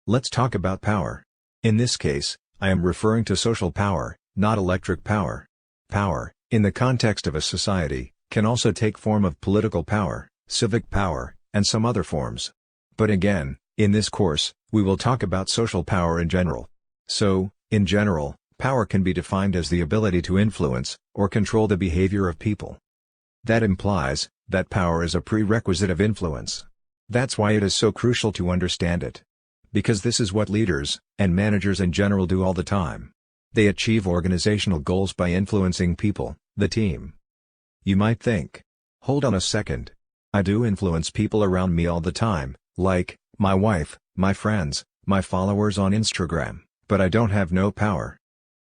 Let's talk about power. In this case, I am referring to social power, not electric power. Power, in the context of a society, can also take form of political power, civic power, and some other forms. But again, in this course, we will talk about social power in general. So, in general, power can be defined as the ability to influence, or control the behavior of people. That implies that power is a prerequisite of influence. That's why it is so crucial to understand it. Because this is what leaders, and managers in general do all the time. They achieve organizational goals by influencing people, the team. You might think, hold on a second. I do influence people around me all the time, like, my wife, my friends, my followers on Instagram, but I don't have no power.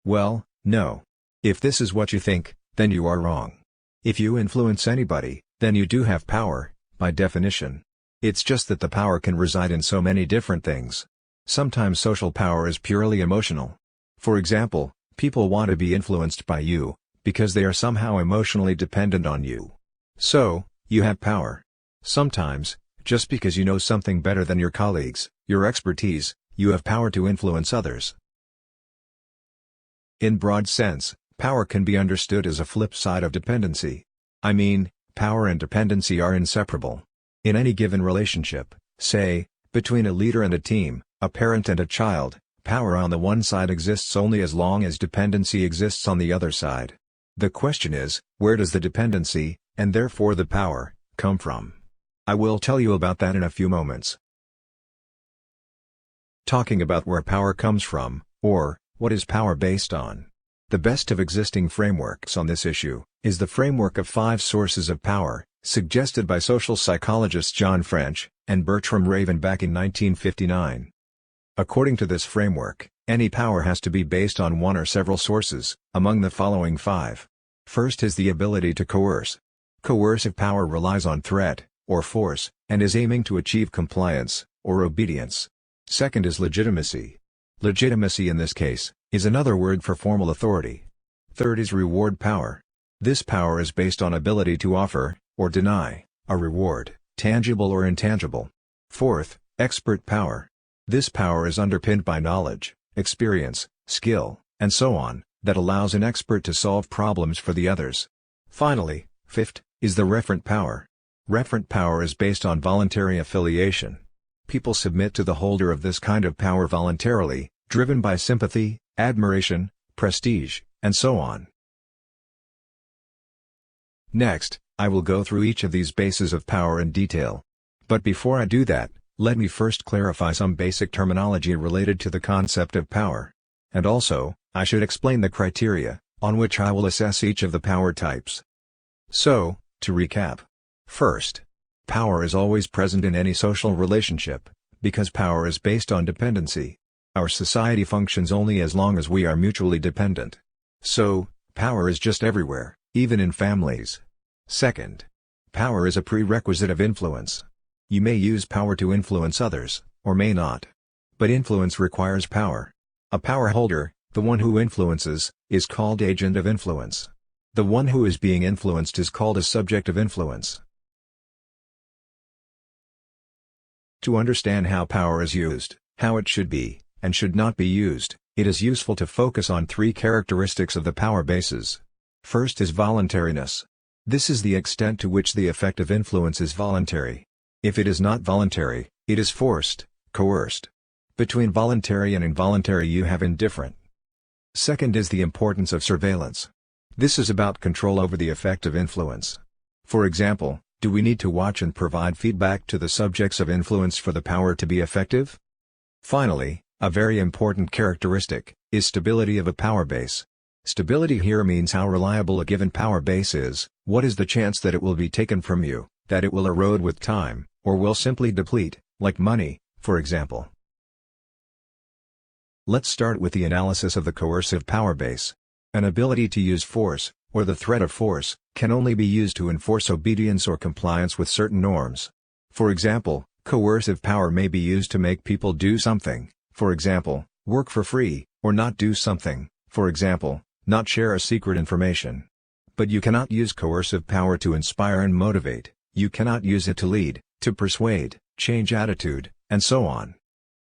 Well, no. If this is what you think, then you are wrong. If you influence anybody, then you do have power, by definition. It's just that the power can reside in so many different things. Sometimes social power is purely emotional. For example, people want to be influenced by you, because they are somehow emotionally dependent on you. So, you have power. Sometimes, just because you know something better than your colleagues, your expertise, you have power to influence others. In broad sense, power can be understood as a flip side of dependency. I mean, power and dependency are inseparable. In any given relationship, say, between a leader and a team, a parent and a child, power on the one side exists only as long as dependency exists on the other side. The question is, where does the dependency, and therefore the power, come from? I will tell you about that in a few moments. Talking about where power comes from, or, what is power based on? The best of existing frameworks on this issue, is the framework of 5 sources of power, suggested by social psychologists John French, and Bertram Raven back in 1959. According to this framework, any power has to be based on one or several sources, among the following 5. First is the ability to coerce. Coercive power relies on threat, or force, and is aiming to achieve compliance, or obedience. Second is legitimacy. Legitimacy in this case, is another word for formal authority. Third is reward power. This power is based on ability to offer, or deny, a reward, tangible or intangible. Fourth, expert power. This power is underpinned by knowledge, experience, skill, and so on, that allows an expert to solve problems for the others. Finally, fifth, is the referent power. Referent power is based on voluntary affiliation. People submit to the holder of this kind of power voluntarily, driven by sympathy, admiration, prestige, and so on. Next, I will go through each of these bases of power in detail. But before I do that, let me first clarify some basic terminology related to the concept of power. And also, I should explain the criteria, on which I will assess each of the power types. So, to recap. First, power is always present in any social relationship, because power is based on dependency. Our society functions only as long as we are mutually dependent. So, power is just everywhere, even in families. Second, power is a prerequisite of influence. You may use power to influence others, or may not. But influence requires power. A power holder, the one who influences, is called agent of influence. The one who is being influenced is called a subject of influence. To understand how power is used, how it should be, and should not be used, it is useful to focus on 3 characteristics of the power bases. First is voluntariness. This is the extent to which the effect of influence is voluntary. If it is not voluntary, it is forced, coerced. Between voluntary and involuntary you have indifferent. Second is the importance of surveillance. This is about control over the effect of influence. For example, do we need to watch and provide feedback to the subjects of influence for the power to be effective? Finally, a very important characteristic, is stability of a power base. Stability here means how reliable a given power base is, what is the chance that it will be taken from you, that it will erode with time, or will simply deplete, like money, for example. Let's start with the analysis of the coercive power base. An ability to use force, or the threat of force, can only be used to enforce obedience or compliance with certain norms. For example, coercive power may be used to make people do something, for example, work for free, or not do something, for example, not share a secret information. But you cannot use coercive power to inspire and motivate, you cannot use it to lead, to persuade, change attitude, and so on.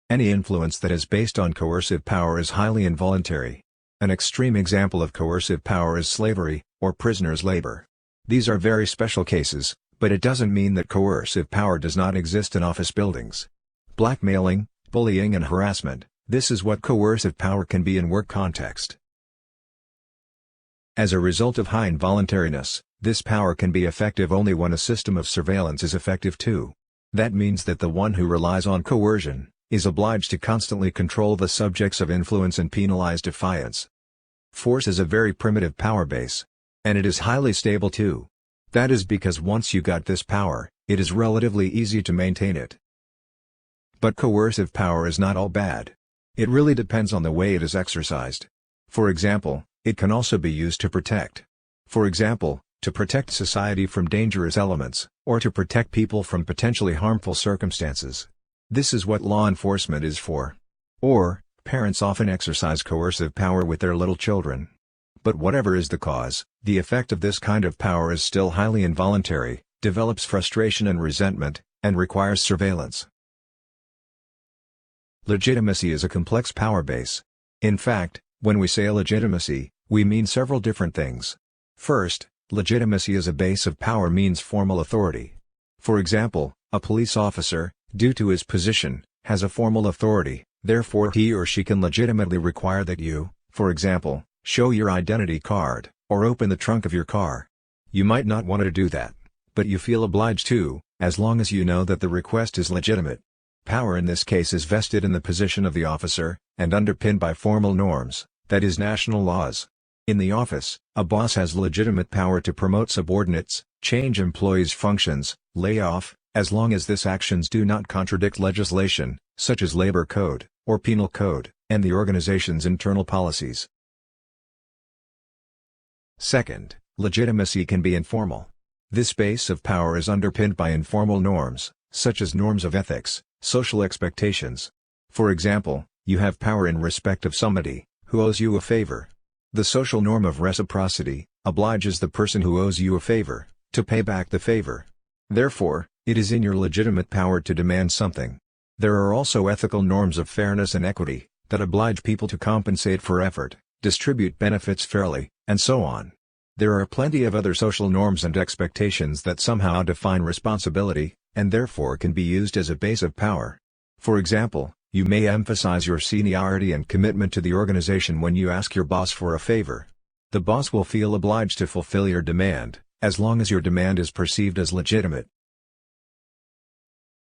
Any influence that is based on coercive power is highly involuntary. An extreme example of coercive power is slavery, or prisoners' labor. These are very special cases, but it doesn't mean that coercive power does not exist in office buildings. Blackmailing, bullying and harassment, this is what coercive power can be in work context. As a result of high involuntariness, this power can be effective only when a system of surveillance is effective too. That means that the one who relies on coercion is obliged to constantly control the subjects of influence and penalize defiance. Force is a very primitive power base. And it is highly stable too. That is because once you got this power, it is relatively easy to maintain it. But coercive power is not all bad. It really depends on the way it is exercised. For example, it can also be used to protect. For example, to protect society from dangerous elements, or to protect people from potentially harmful circumstances. This is what law enforcement is for. Or, parents often exercise coercive power with their little children. But whatever is the cause, the effect of this kind of power is still highly involuntary, develops frustration and resentment, and requires surveillance. Legitimacy is a complex power base. In fact, when we say legitimacy, we mean several different things. First, legitimacy as a base of power means formal authority. For example, a police officer, due to his position, has a formal authority, therefore he or she can legitimately require that you, for example, show your identity card, or open the trunk of your car. You might not want to do that, but you feel obliged to, as long as you know that the request is legitimate. Power in this case is vested in the position of the officer, and underpinned by formal norms, that is national laws. In the office, a boss has legitimate power to promote subordinates, change employees' functions, lay off, as long as these actions do not contradict legislation, such as labor code, or penal code, and the organization's internal policies. Second, legitimacy can be informal. This base of power is underpinned by informal norms, such as norms of ethics, social expectations. For example, you have power in respect of somebody who owes you a favor. The social norm of reciprocity obliges the person who owes you a favor to pay back the favor. Therefore, it is in your legitimate power to demand something. There are also ethical norms of fairness and equity that oblige people to compensate for effort, distribute benefits fairly, and so on. There are plenty of other social norms and expectations that somehow define responsibility, and therefore can be used as a base of power. For example, you may emphasize your seniority and commitment to the organization when you ask your boss for a favor. The boss will feel obliged to fulfill your demand, as long as your demand is perceived as legitimate.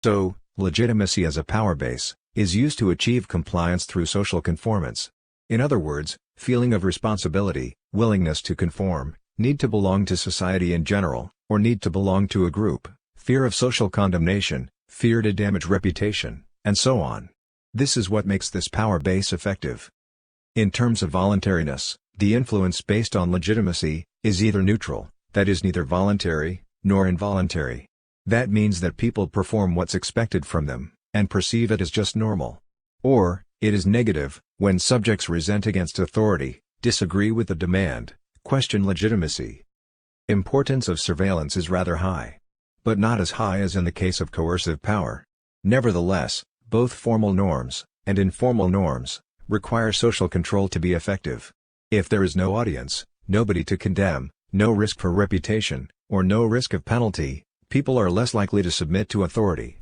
So, legitimacy as a power base is used to achieve compliance through social conformance. In other words, feeling of responsibility, willingness to conform, need to belong to society in general, or need to belong to a group, fear of social condemnation, fear to damage reputation, and so on. This is what makes this power base effective. In terms of voluntariness, the influence based on legitimacy is either neutral, that is neither voluntary nor involuntary. That means that people perform what's expected from them, and perceive it as just normal. Or, it is negative, when subjects resent against authority, disagree with the demand, question legitimacy. Importance of surveillance is rather high. But not as high as in the case of coercive power. Nevertheless, both formal norms, and informal norms, require social control to be effective. If there is no audience, nobody to condemn, no risk for reputation, or no risk of penalty, people are less likely to submit to authority.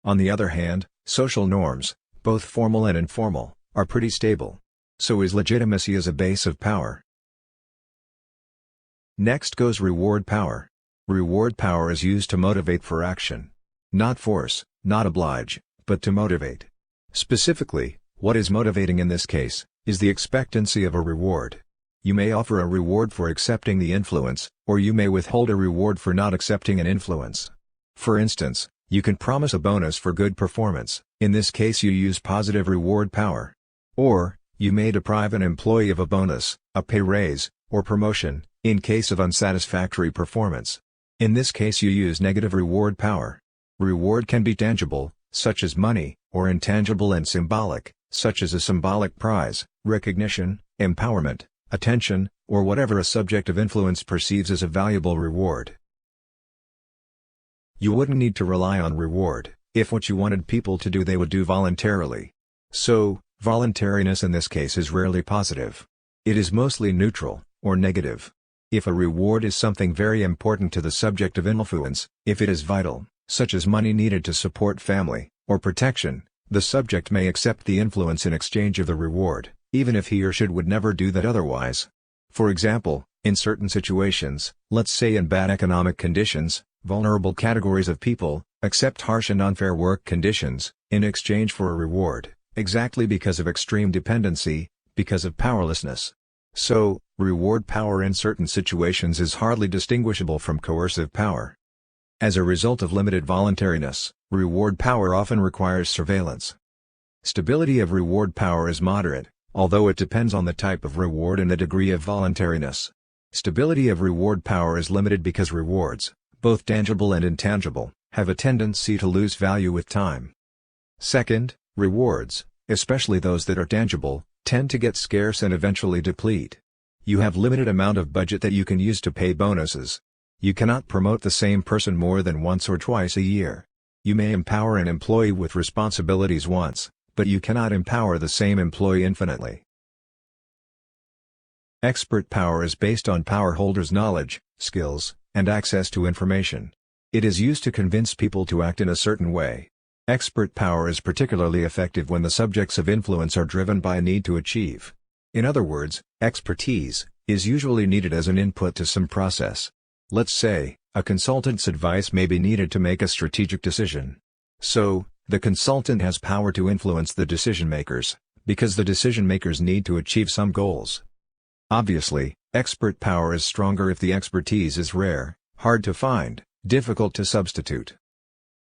On the other hand, social norms, both formal and informal, are pretty stable. So is legitimacy as a base of power. Next goes reward power. Reward power is used to motivate for action. Not force, not oblige, but to motivate. Specifically, what is motivating in this case, is the expectancy of a reward. You may offer a reward for accepting the influence, or you may withhold a reward for not accepting an influence. For instance, you can promise a bonus for good performance, in this case you use positive reward power. Or, you may deprive an employee of a bonus, a pay raise, or promotion, in case of unsatisfactory performance. In this case you use negative reward power. Reward can be tangible, such as money, or intangible and symbolic, such as a symbolic prize, recognition, empowerment, attention, or whatever a subject of influence perceives as a valuable reward. You wouldn't need to rely on reward, If what you wanted people to do they would do voluntarily. So, voluntariness in this case is rarely positive. It is mostly neutral, or negative. If a reward is something very important to the subject of influence, if it is vital, such as money needed to support family, or protection, the subject may accept the influence in exchange of the reward, even if he or she would never do that otherwise. For example, in certain situations, let's say in bad economic conditions, vulnerable categories of people accept harsh and unfair work conditions in exchange for a reward, exactly because of extreme dependency, because of powerlessness. So, reward power in certain situations is hardly distinguishable from coercive power. As a result of limited voluntariness, reward power often requires surveillance. Stability of reward power is moderate, although it depends on the type of reward and the degree of voluntariness. Stability of reward power is limited because rewards, both tangible and intangible, have a tendency to lose value with time. Second, rewards, especially those that are tangible, tend to get scarce and eventually deplete. You have limited amount of budget that you can use to pay bonuses. You cannot promote the same person more than once or twice a year. You may empower an employee with responsibilities once, but you cannot empower the same employee infinitely. Expert power is based on power holders' knowledge, skills, and access to information. It is used to convince people to act in a certain way. Expert power is particularly effective when the subjects of influence are driven by a need to achieve. In other words, expertise is usually needed as an input to some process. Let's say, a consultant's advice may be needed to make a strategic decision. So, the consultant has power to influence the decision-makers, because the decision-makers need to achieve some goals. Obviously, expert power is stronger if the expertise is rare, hard to find, difficult to substitute.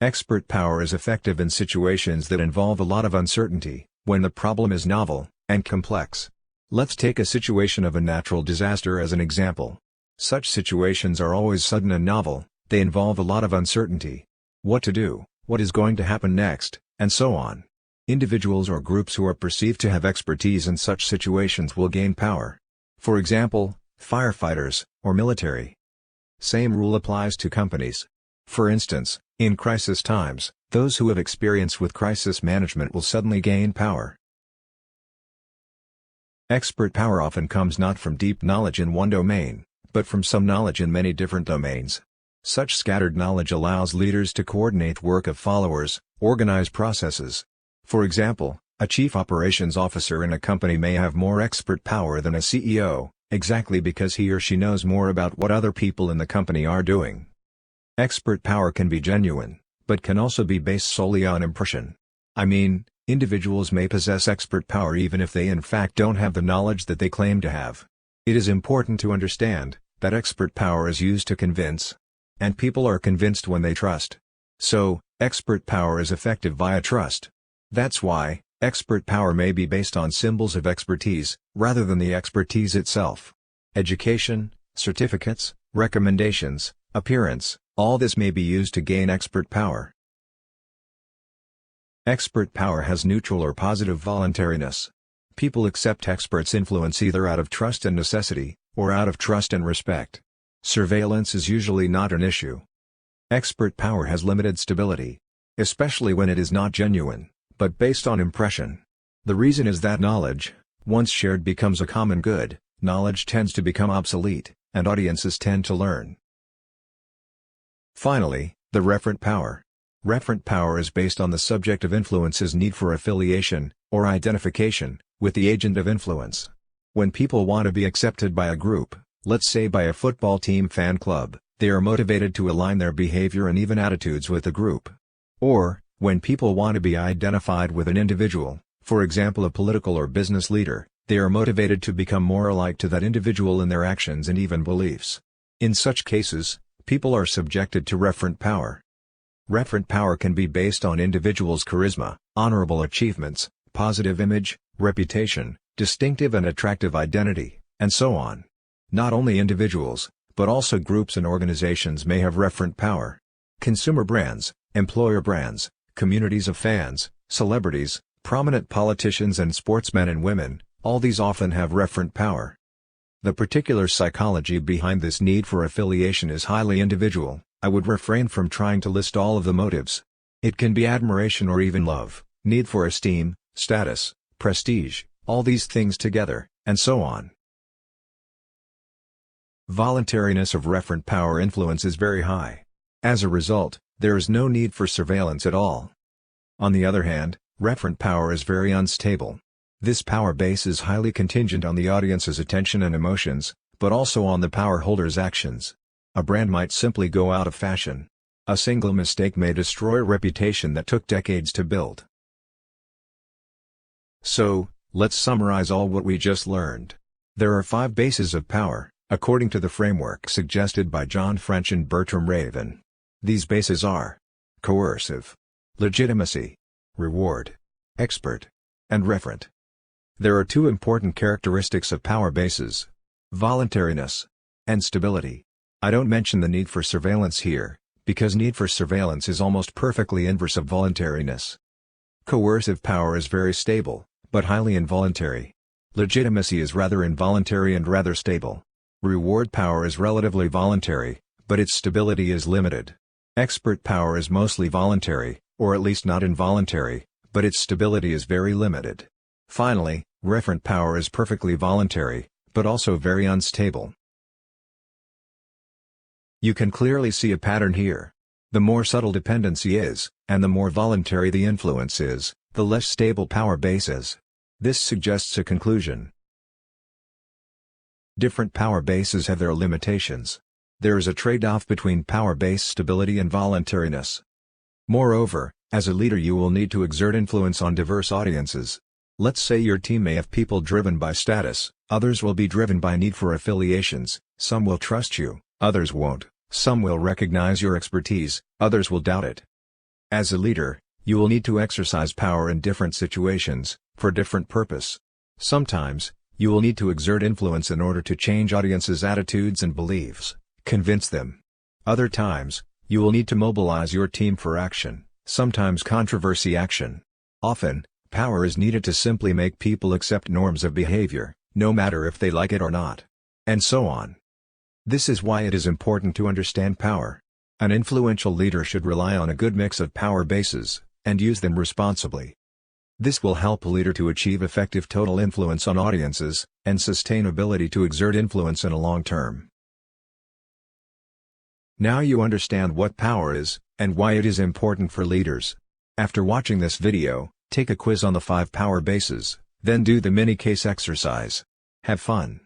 Expert power is effective in situations that involve a lot of uncertainty, when the problem is novel and complex. Let's take a situation of a natural disaster as an example. Such situations are always sudden and novel, they involve a lot of uncertainty. What to do, what is going to happen next, and so on. Individuals or groups who are perceived to have expertise in such situations will gain power. For example, firefighters, or military. Same rule applies to companies. For instance, in crisis times, those who have experience with crisis management will suddenly gain power. Expert power often comes not from deep knowledge in one domain, but from some knowledge in many different domains. Such scattered knowledge allows leaders to coordinate work of followers, organize processes. For example, a chief operations officer in a company may have more expert power than a CEO, exactly because he or she knows more about what other people in the company are doing. Expert power can be genuine, but can also be based solely on impression. I mean, individuals may possess expert power even if they in fact don't have the knowledge that they claim to have. It is important to understand that expert power is used to convince. And people are convinced when they trust. So, expert power is effective via trust. That's why, expert power may be based on symbols of expertise, rather than the expertise itself. Education, certificates, recommendations, appearance, all this may be used to gain expert power. Expert power has neutral or positive voluntariness. People accept experts' influence either out of trust and necessity, or out of trust and respect. Surveillance is usually not an issue. Expert power has limited stability, especially when it is not genuine, but based on impression. The reason is that knowledge, once shared, becomes a common good, knowledge tends to become obsolete, and audiences tend to learn. Finally, the referent power. Referent power is based on the subject of influence's need for affiliation, or identification, with the agent of influence. When people want to be accepted by a group, let's say by a football team fan club, they are motivated to align their behavior and even attitudes with the group. Or, when people want to be identified with an individual, for example a political or business leader, they are motivated to become more alike to that individual in their actions and even beliefs. In such cases, people are subjected to referent power. Referent power can be based on individuals' charisma, honorable achievements, positive image, reputation, distinctive and attractive identity, and so on. Not only individuals, but also groups and organizations may have referent power. Consumer brands, employer brands, communities of fans, celebrities, prominent politicians and sportsmen and women, all these often have referent power. The particular psychology behind this need for affiliation is highly individual. I would refrain from trying to list all of the motives. It can be admiration or even love, need for esteem, status, prestige, all these things together, and so on. Voluntariness of referent power influence is very high. As a result, there is no need for surveillance at all. On the other hand, referent power is very unstable. This power base is highly contingent on the audience's attention and emotions, but also on the power holder's actions. A brand might simply go out of fashion. A single mistake may destroy a reputation that took decades to build. So, let's summarize all what we just learned. There are 5 bases of power, according to the framework suggested by John French and Bertram Raven. These bases are coercive, legitimacy, reward, expert, and referent. There are 2 important characteristics of power bases: voluntariness and stability. I don't mention the need for surveillance here, because need for surveillance is almost perfectly inverse of voluntariness. Coercive power is very stable, but highly involuntary. Legitimacy is rather involuntary and rather stable. Reward power is relatively voluntary, but its stability is limited. Expert power is mostly voluntary, or at least not involuntary, but its stability is very limited. Finally, referent power is perfectly voluntary, but also very unstable. You can clearly see a pattern here. The more subtle dependency is, and the more voluntary the influence is, the less stable power base is. This suggests a conclusion. Different power bases have their limitations. There is a trade-off between power base stability and voluntariness. Moreover, as a leader you will need to exert influence on diverse audiences. Let's say your team may have people driven by status, others will be driven by need for affiliations, some will trust you, others won't, some will recognize your expertise, others will doubt it. As a leader, you will need to exercise power in different situations, for different purpose. Sometimes, you will need to exert influence in order to change audiences' attitudes and beliefs, convince them. Other times, you will need to mobilize your team for action, sometimes controversy action. Often, power is needed to simply make people accept norms of behavior, no matter if they like it or not. And so on. This is why it is important to understand power. An influential leader should rely on a good mix of power bases, and use them responsibly. This will help a leader to achieve effective total influence on audiences, and sustainability to exert influence in a long term. Now you understand what power is, and why it is important for leaders. After watching this video, take a quiz on the 5 power bases, then do the mini case exercise. Have fun!